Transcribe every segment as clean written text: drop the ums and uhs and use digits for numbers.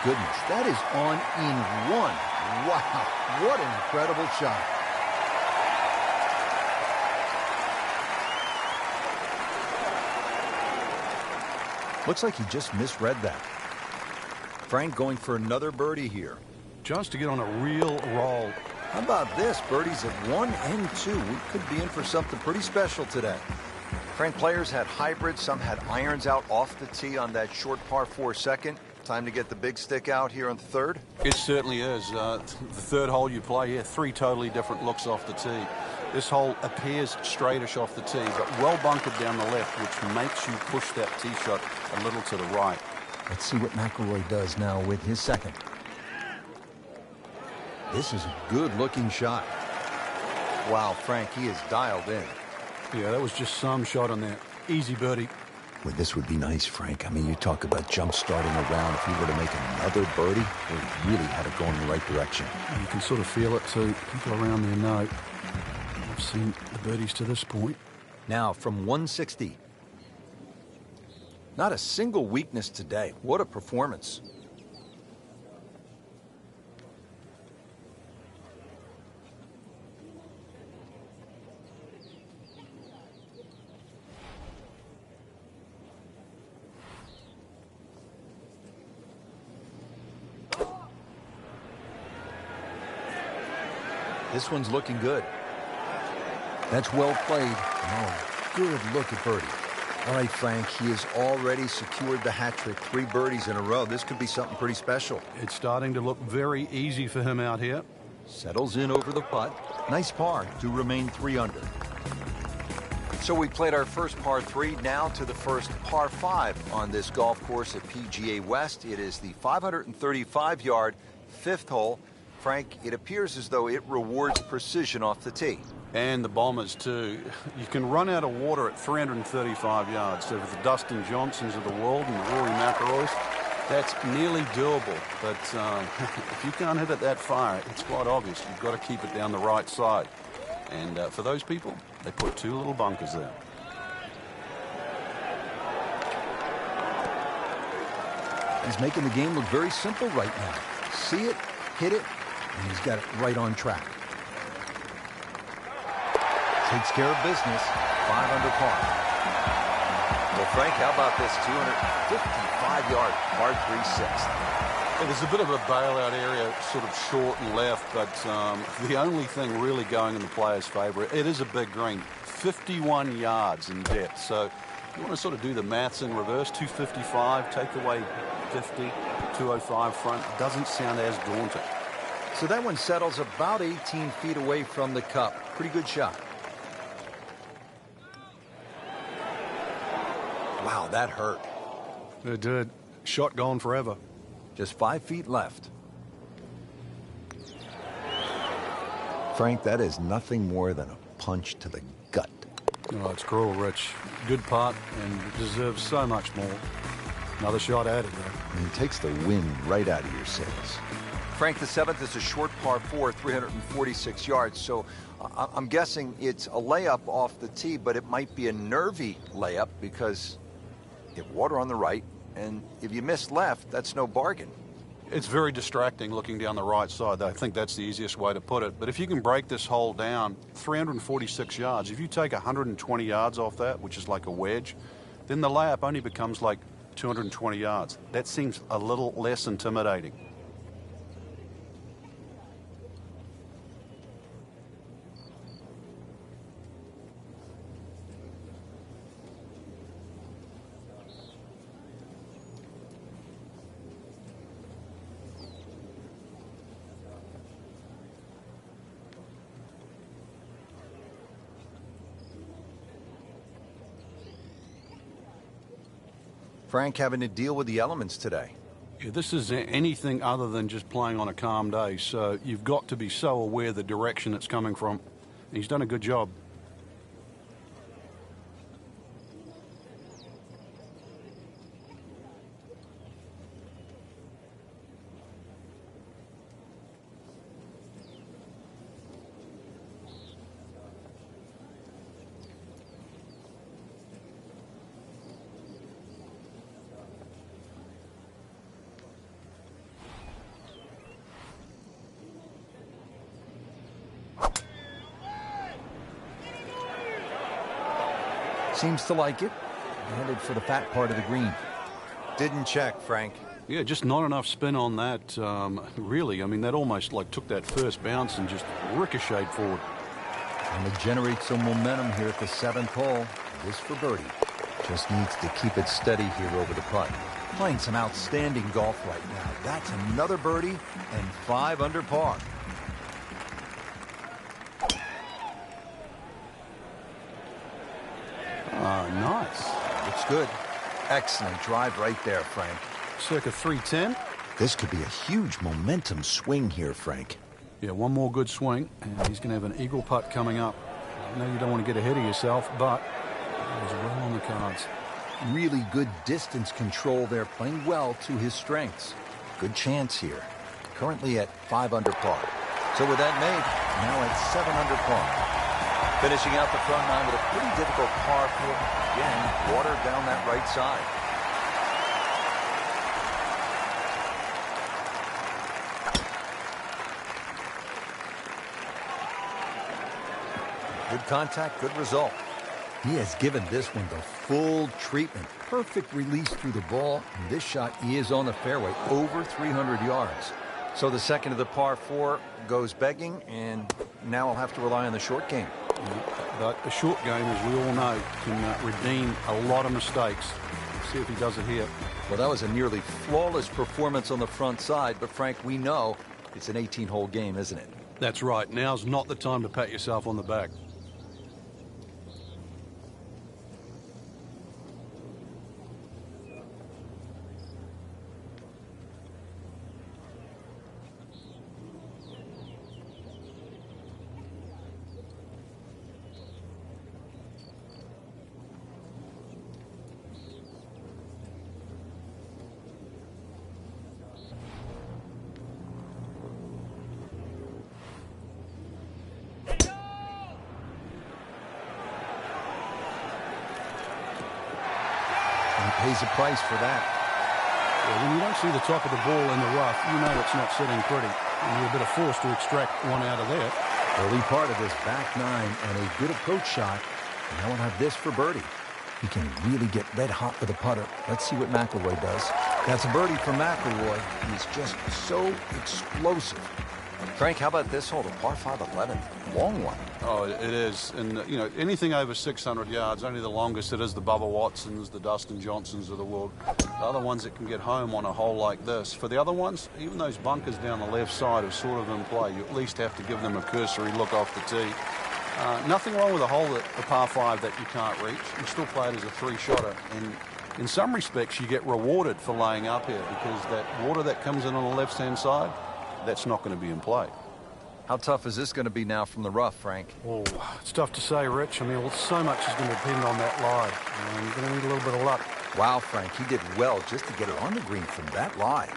goodness, that is on in one. Wow, what an incredible shot. Looks like he just misread that. Frank going for another birdie here. Just to get on a real roll. How about this? Birdies at 1 and 2. We could be in for something pretty special today. Frank, players had hybrids. Some had irons out off the tee on that short par 4 second. Time to get the big stick out here on the third? It certainly is. The third hole you play here, 3 totally different looks off the tee. This hole appears straightish off the tee, but well bunkered down the left, which makes you push that tee shot a little to the right. Let's see what McElroy does now with his second. This is a good-looking shot. Wow, Frank, he is dialed in. Yeah, that was just some shot on there. Easy birdie. Well, this would be nice, Frank. I mean, you talk about jump-starting a round. If he were to make another birdie, he really had it going in the right direction. You can sort of feel it, too. People around there know. I've seen the birdies to this point. Now, from 160. Not a single weakness today. What a performance. This one's looking good. That's well played. Oh, good look at birdie. All right, Frank, he has already secured the hat trick. 3 birdies in a row. This could be something pretty special. It's starting to look very easy for him out here. Settles in over the putt. Nice par to remain 3 under. So we played our first par 3, now to the first par 5 on this golf course at PGA West. It is the 535-yard 5th hole. Frank, it appears as though it rewards precision off the tee. And the Bombers, too. You can run out of water at 335 yards. So for the Dustin Johnsons of the world and the Rory McIlroys, that's nearly doable. But if you can't hit it that far, it's quite obvious. You've got to keep it down the right side. And for those people, they put 2 little bunkers there. He's making the game look very simple right now. See it, hit it, and he's got it right on track. Takes care of business. 5 under par. Well, Frank, how about this 255-yard par 3 6th? Yeah, there's a bit of a bailout area, sort of short and left, but the only thing really going in the player's favor, it is a big green, 51 yards in depth. So you want to sort of do the maths in reverse. 255, take away 50, 205 front. Doesn't sound as daunting. So that one settles about 18 feet away from the cup. Pretty good shot. Wow, that hurt. It did. Shot gone forever. Just 5 feet left. Frank, that is nothing more than a punch to the gut. Oh, it's cruel, Rich. Good putt and deserves so much more. Another shot added, though. And he takes the wind right out of your sails. Frank, the 7th is a short par 4, 346 yards. So I'm guessing it's a layup off the tee, but it might be a nervy layup because you have water on the right, and if you miss left, that's no bargain. It's very distracting looking down the right side. I think that's the easiest way to put it. But if you can break this hole down, 346 yards, if you take 120 yards off that, which is like a wedge, then the layup only becomes like 220 yards. That seems a little less intimidating. Frank having to deal with the elements today. Yeah, this is anything other than just playing on a calm day, so you've got to be so aware of the direction it's coming from. He's done a good job. Seems to like it. Headed for the fat part of the green. Didn't check, Frank. Yeah, just not enough spin on that, really. I mean, that almost like took that first bounce and just ricocheted forward. Trying to generate some momentum here at the 7th hole. This for birdie. Just needs to keep it steady here over the putt. Playing some outstanding golf right now. That's another birdie and 5 under par. Nice. Looks good. Excellent drive right there, Frank. Circa 310. This could be a huge momentum swing here, Frank. Yeah, one more good swing, and he's going to have an eagle putt coming up. I know you don't want to get ahead of yourself, but it was well on the cards. Really good distance control there, playing well to his strengths. Good chance here. Currently at 5 under par. So with that made, now at 7 under par. Finishing out the front nine with a pretty difficult par 4. Again, water down that right side. Good contact, good result. He has given this one the full treatment. Perfect release through the ball. And this shot is on the fairway, over 300 yards. So the second of the par 4 goes begging, and now I'll have to rely on the short game. But a short game, as we all know, can redeem a lot of mistakes. Let's see if he does it here. Well, that was a nearly flawless performance on the front side, but Frank, we know it's an 18-hole game, isn't it? That's right. Now's not the time to pat yourself on the back. Pays a price for that. Yeah, when you don't see the top of the ball in the rough, you know it's not sitting pretty. And you're a bit of force to extract one out of there. Early part of this back nine and a good approach shot. Now we'll have this for birdie. He can really get red hot with a putter. Let's see what McIlroy does. That's a birdie for McIlroy. He's just so explosive. Frank, how about this hole? The par 5 11th. Long one. Oh, it is. And, you know, anything over 600 yards, only the longest it is the Bubba Watsons, the Dustin Johnsons of the world. The other ones that can get home on a hole like this. For the other ones, even those bunkers down the left side are sort of in play. You at least have to give them a cursory look off the tee. Nothing wrong with a hole at a par 5 that you can't reach. You still play it as a 3-shotter. And in some respects, you get rewarded for laying up here because that water that comes in on the left-hand side, that's not going to be in play. How tough is this going to be now from the rough, Frank? Oh, it's tough to say, Rich. I mean, so much is going to depend on that lie. You're going to need a little bit of luck. Wow, Frank, he did well just to get it on the green from that lie.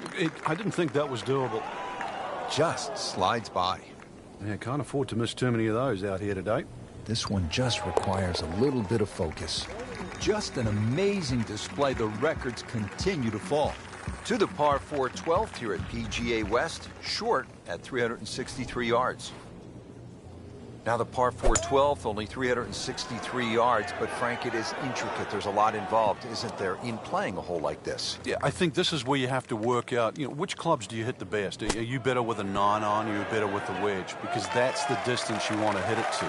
I didn't think that was doable. Just slides by. Yeah, can't afford to miss too many of those out here today. This one just requires a little bit of focus. Just an amazing display. The records continue to fall. To the par 4 12th here at PGA West, short at 363 yards. Now the par 4 12th, only 363 yards, but Frank, it is intricate. There's a lot involved, isn't there, in playing a hole like this? Yeah, I think this is where you have to work out, you know, which clubs do you hit the best? Are you better with a 9-iron, or are you better with the wedge? Because that's the distance you want to hit it to.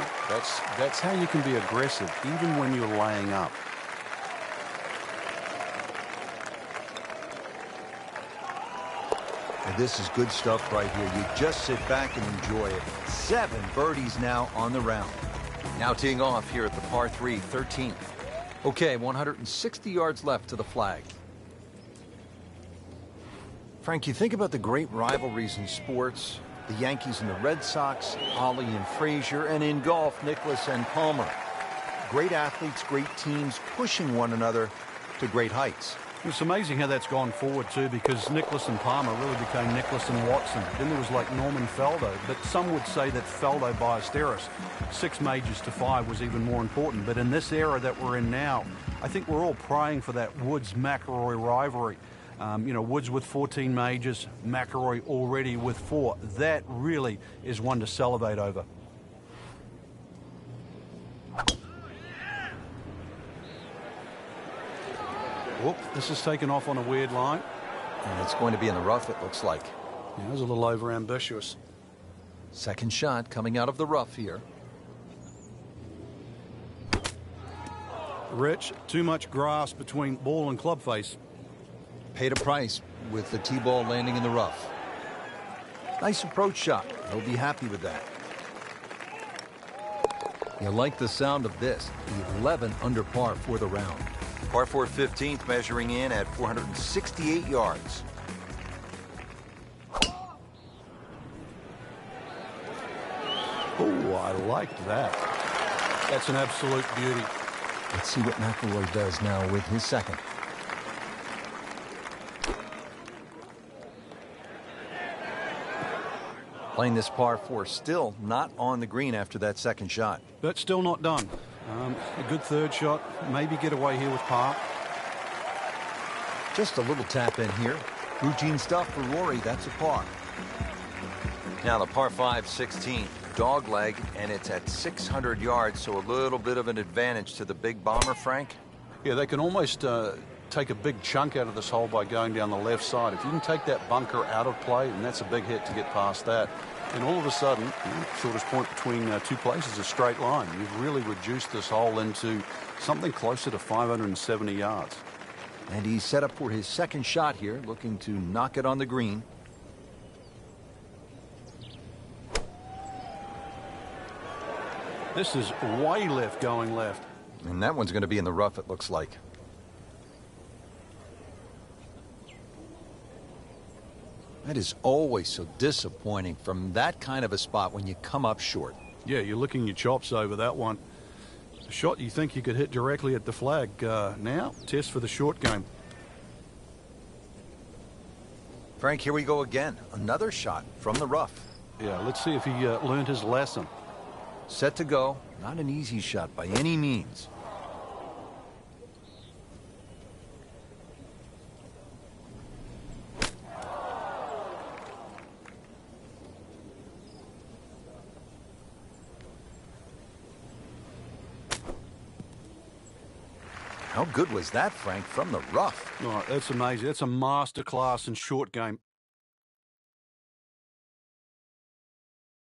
That's how you can be aggressive, even when you're laying up. And this is good stuff right here. You just sit back and enjoy it. 7 birdies now on the round. Now teeing off here at the par 3 13th. Okay, 160 yards left to the flag. Frank, you think about the great rivalries in sports. The Yankees and the Red Sox, Ollie and Frazier, and in golf, Nicklaus and Palmer. Great athletes, great teams pushing one another to great heights. It's amazing how that's gone forward too, because Nicklaus and Palmer really became Nicklaus and Watson. Then there was like Norman Faldo, but some would say that Faldo Ballesteros, 6 majors to 5 was even more important. But in this era that we're in now, I think we're all praying for that Woods-McIlroy rivalry. You know, Woods with 14 majors, McIlroy already with 4. That really is one to salivate over. Whoop, this is taken off on a weird line. And it's going to be in the rough, it looks like. Yeah, it was a little over-ambitious. Second shot coming out of the rough here. Rich, too much grass between ball and club face. Paid a price with the tee ball landing in the rough. Nice approach shot. He'll be happy with that. You like the sound of this. 11 under par for the round. Par 4 15th, measuring in at 468 yards. Oh, I liked that. That's an absolute beauty. Let's see what McIlroy does now with his second. Playing this par 4, still not on the green after that second shot. But still not done. A good third shot. Maybe get away here with par. Just a little tap in here. Routine stuff for Rory. That's a par. Now the par 5 16th. Dog leg, and it's at 600 yards, so a little bit of an advantage to the big bomber, Frank. Yeah, they can almost take a big chunk out of this hole by going down the left side. If you can take that bunker out of play, and that's a big hit to get past that, and all of a sudden, shortest point between two places is a straight line. You've really reduced this hole into something closer to 570 yards. And he's set up for his second shot here, looking to knock it on the green. This is way left going left. And that one's going to be in the rough, it looks like. That is always so disappointing from that kind of a spot when you come up short. Yeah, you're licking your chops over that one. A shot you think you could hit directly at the flag. Now, test for the short game. Frank, here we go again. Another shot from the rough. Yeah, let's see if he learned his lesson. Set to go. Not an easy shot by any means. How good was that, Frank, from the rough? Oh, that's amazing. That's a masterclass in short game.